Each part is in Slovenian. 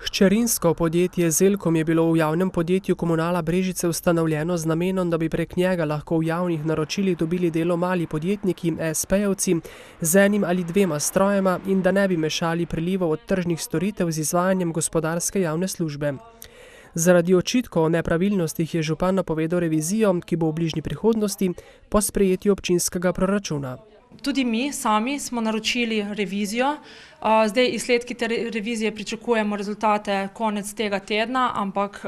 Hčerinsko podjetje Zelkom je bilo v javnem podjetju Komunala Brežice ustanovljeno z namenom, da bi prek njega lahko v javnih naročilih dobili delo mali podjetniki, espe-jevci, z enim ali dvema strojema in da ne bi mešali prilivov od tržnih storitev z izvajanjem gospodarske javne službe. Zaradi očitkov o nepravilnostih je župan napovedal revizijo, ki bo v bližnji prihodnosti po sprejetju občinskega proračuna. Tudi mi sami smo naročili revizijo. Zdaj izsledki te revizije pričakujemo rezultate konec tega tedna, ampak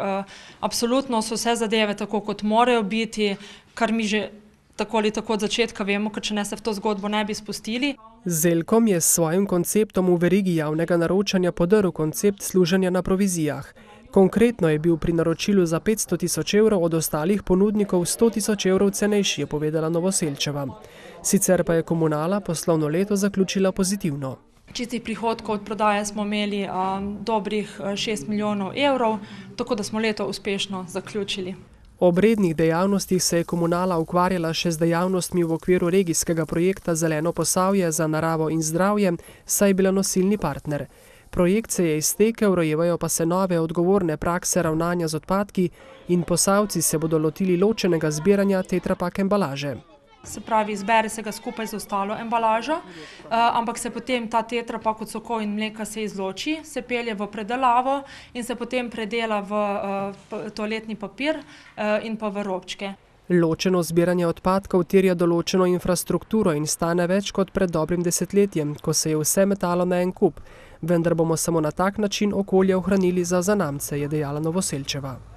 absolutno so vse zadeve tako, kot morajo biti, kar mi že tako ali tako od začetka vemo, ker če ne se v to zgodbo ne bi spustili. Zelkom je s svojim konceptom v verigi javnega naročanja podrl koncept služenja na provizijah. Konkretno je bil pri naročilu za 500 tisoč evrov od ostalih ponudnikov 100 tisoč evrov cenejši, je povedala Novoselčeva. Sicer pa je Komunala poslovno leto zaključila pozitivno. Čistih prihodkov od prodaje smo imeli dobrih 6 milijonov evrov, tako da smo leto uspešno zaključili. Ob rednih dejavnostih se je Komunala ukvarjala še z dejavnostmi v okviru regijskega projekta Zeleno Posavje za naravo in zdravje, saj je bila nosilni partner. Projekt se je iztekel, rojevajo pa se nove odgovorne prakse ravnanja z odpadki in Posavci se bodo lotili ločenega zbiranja tetrapak embalaže. Se pravi, zbere se ga skupaj z ostalo embalažo, ampak se potem ta tetrapak od sokov in mleka se izloči, se pelje v predelavo in se potem predela v toaletni papir in pa v robčke. Ločeno zbiranje odpadkov terja določeno infrastrukturo in stane več kot pred dobrim desetletjem, ko se je vse metalo na en kup. Vendar bomo samo na tak način okolje ohranili za zanamce, je dejala Novoselčeva.